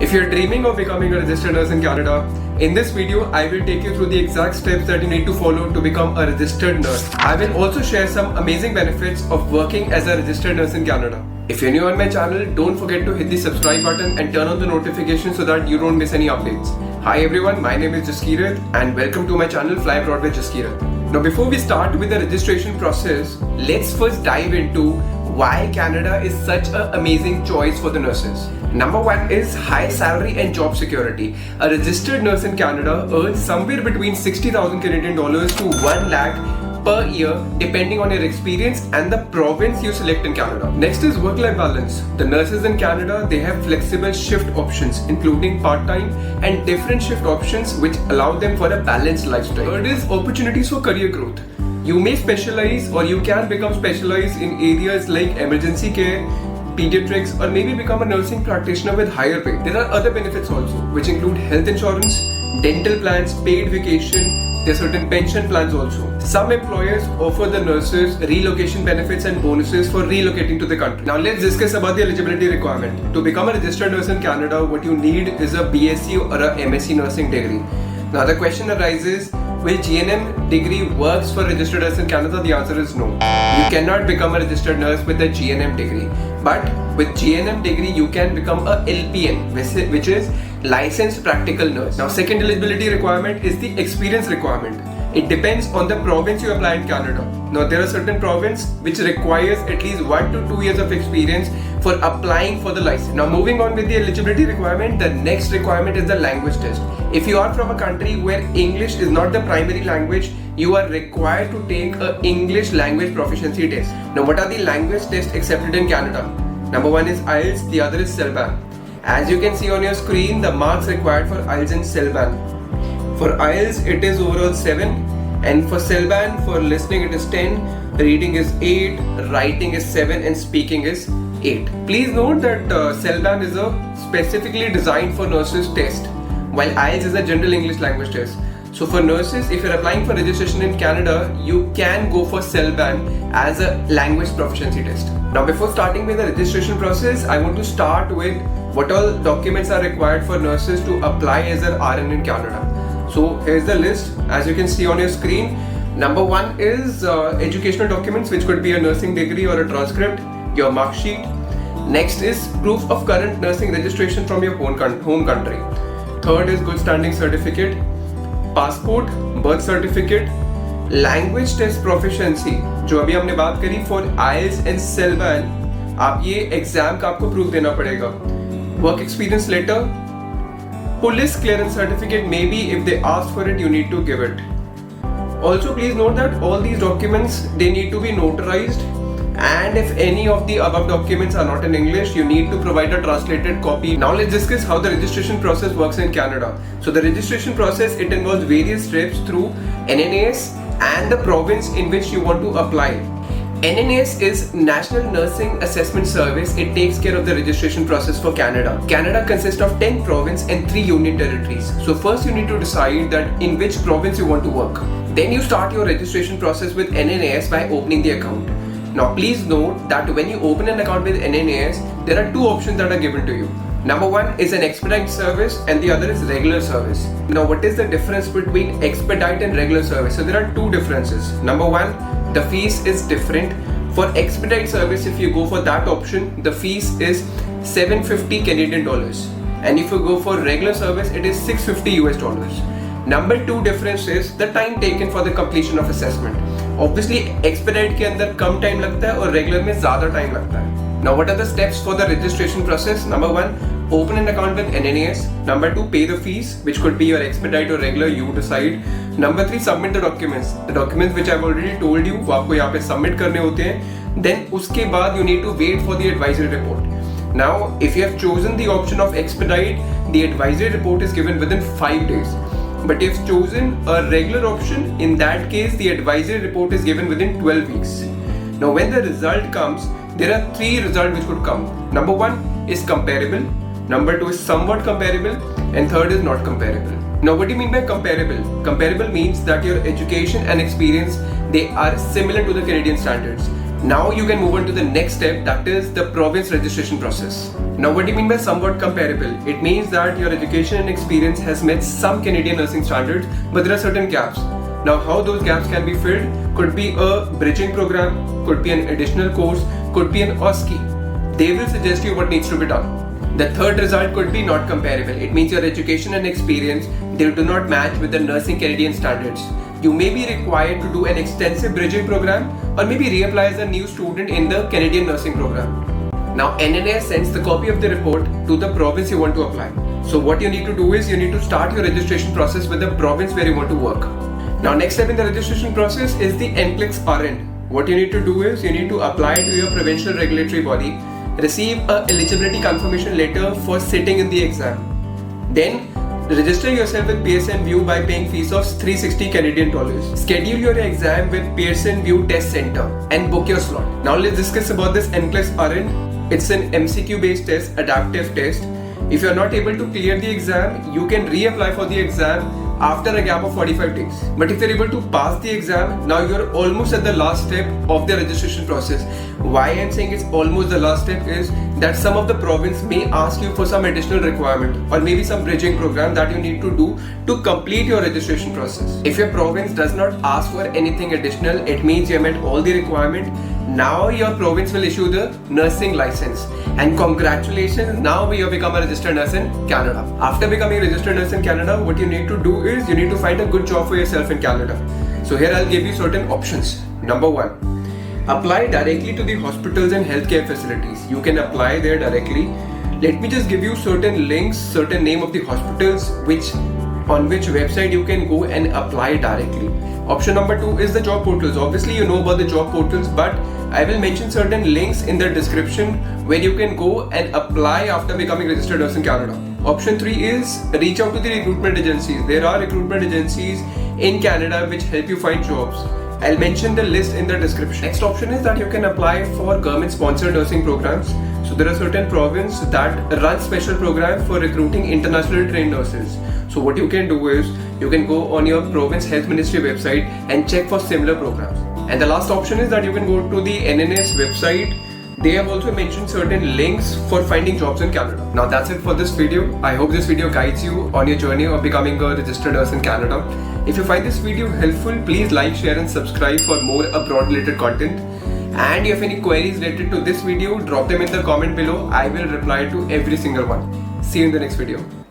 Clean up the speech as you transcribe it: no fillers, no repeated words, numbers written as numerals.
If you're dreaming of becoming a registered nurse in Canada, in this video, I will take you through the exact steps that you need to follow to become a registered nurse. I will also share some amazing benefits of working as a registered nurse in Canada. If you're new on my channel, don't forget to hit the subscribe button and turn on the notifications so that you don't miss any updates. Hi everyone, my name is Jaskirat and welcome to my channel Fly Abroad with Jaskirat. Now before we start with the registration process, let's first dive into why Canada is such an amazing choice for the nurses. Number one is high salary and job security. A registered nurse in Canada earns somewhere between 60,000 Canadian dollars to 1 lakh per year depending on your experience and the province you select in Canada. Next is work-life balance. The nurses in Canada, they have flexible shift options including part-time and different shift options which allow them for a balanced lifestyle. Third is opportunities for career growth. You may specialize or you can become specialized in areas like emergency care, pediatrics, or maybe become a nursing practitioner with higher pay. There are other benefits also, which include health insurance, dental plans, paid vacation, there are certain pension plans also. Some employers offer the nurses relocation benefits and bonuses for relocating to the country. Now let's discuss about the eligibility requirement. To become a registered nurse in Canada, what you need is a BSc or a MSc nursing degree. Now the question arises, will GNM degree works for registered nurse in Canada? The answer is no. You cannot become a registered nurse with a GNM degree. But with GNM degree, you can become a LPN, which is licensed practical nurse. Now second eligibility requirement is the experience requirement. It depends on the province you apply in Canada. Now there are certain provinces which requires at least 1 to 2 years of experience for applying for the license. Now moving on with the eligibility requirement, the next requirement is the language test. If you are from a country where English is not the primary language, you are required to take an English language proficiency test. Now what are the language tests accepted in Canada? Number one is IELTS, the other is CELBAN. As you can see on your screen, the marks required for IELTS and CELBAN. For IELTS, it is overall 7, and for CELBAN, for listening it is 10, reading is 8, writing is 7, and speaking is 8. Please note that CELBAN is a specifically designed for nurses test, while IELTS is a general English language test. So for nurses, if you're applying for registration in Canada, you can go for CELBAN as a language proficiency test. Now before starting with the registration process, I want to start with what all documents are required for nurses to apply as an RN in Canada. So here's the list, as you can see on your screen. Number one is educational documents, which could be a nursing degree or a transcript, your mark sheet. Next is proof of current nursing registration from your home country. Third is good standing certificate, passport, birth certificate, language test proficiency, जो अभी हमने बात करी for IELTS and CELBAN, आप ये exam का आपको proof देना पड़ेगा. Work experience letter, police clearance certificate, maybe if they ask for it, you need to give it. Also please note that all these documents, they need to be notarized, and if any of the above documents are not in English, you need to provide a translated copy. Now let's discuss how the registration process works in Canada. So the registration process, it involves various steps through NNAS and the province in which you want to apply. NNAS is National Nursing Assessment Service. It takes care of the registration process for Canada. Canada consists of 10 provinces and 3 union territories. So first you need to decide that in which province you want to work. Then you start your registration process with NNAS by opening the account. Now please note that when you open an account with NNAS, there are 2 options that are given to you. Number one is an expedite service and the other is regular service. Now what is the difference between expedite and regular service? So there are 2 differences. Number one, the fees is different. For expedite service, if you go for that option, the fees is 750 Canadian dollars. And if you go for regular service, it is 650 US dollars. Number 2 difference is the time taken for the completion of assessment. Obviously, expedite के अंदर कम time लगता है और regular में ज़्यादा time लगता है. Now what are the steps for the registration process? Number one, open an account with NNAS. Number two, pay the fees, which could be your expedite or regular, you decide. Number three, submit the documents. The documents which I've already told you, वो आपको यहाँ पे submit करने होते हैं. Then उसके बाद you need to wait for the advisory report. Now, if you have chosen the option of expedite, the advisory report is given within 5 days. But if chosen a regular option, in that case, the advisory report is given within 12 weeks. Now, when the result comes, there are 3 results which could come. Number 1 is comparable, number 2 is somewhat comparable, and third is not comparable. Now what do you mean by comparable? Comparable means that your education and experience, they are similar to the Canadian standards. Now you can move on to the next step, that is the province registration process. Now what do you mean by somewhat comparable? It means that your education and experience has met some Canadian nursing standards, but there are certain gaps. Now how those gaps can be filled could be a bridging program, could be an additional course, could be an OSCE. They will suggest you what needs to be done. The third result could be not comparable. It means your education and experience, they do not match with the nursing Canadian standards. You may be required to do an extensive bridging program or maybe reapply as a new student in the Canadian nursing program. Now NNAS sends the copy of the report to the province you want to apply. So what you need to do is you need to start your registration process with the province where you want to work. Now next step in the registration process is the NCLEX-RN. What you need to do is you need to apply to your provincial regulatory body, receive a eligibility confirmation letter for sitting in the exam. Then register yourself with Pearson VUE by paying fees of $360 Canadian. Schedule your exam with Pearson VUE Test Center and book your slot. Now let's discuss about this NCLEX-RN. It's an MCQ based test, adaptive test. If you are not able to clear the exam, you can reapply for the exam after a gap of 45 days. But if you're able to pass the exam, now you're almost at the last step of the registration process. Why I'm saying it's almost the last step is that some of the province may ask you for some additional requirement or maybe some bridging program that you need to do to complete your registration process. If your province does not ask for anything additional, it means you have met all the requirement. Now your province will issue the nursing license, and congratulations, now you have become a registered nurse in Canada. After becoming a registered nurse in Canada, what you need to do is you need to find a good job for yourself in Canada. So here I'll give you certain options. Number 1, apply directly to the hospitals and healthcare facilities. You can apply there directly. Let me just give you certain links, certain name of the hospitals on which website you can go and apply directly. Option number 2 is the job portals. Obviously you know about the job portals, but I will mention certain links in the description where you can go and apply after becoming registered nurse in Canada. Option 3 is reach out to the recruitment agencies. There are recruitment agencies in Canada which help you find jobs. I'll mention the list in the description. Next option is that you can apply for government sponsored nursing programs. So there are certain provinces that run special programs for recruiting internationally trained nurses. So what you can do is you can go on your province health ministry website and check for similar programs. And the last option is that you can go to the NNAS website. They have also mentioned certain links for finding jobs in Canada. Now that's it for this video. I hope this video guides you on your journey of becoming a registered nurse in Canada. If you find this video helpful, please like, share and subscribe for more abroad related content. And if you have any queries related to this video, drop them in the comment below. I will reply to every single one. See you in the next video.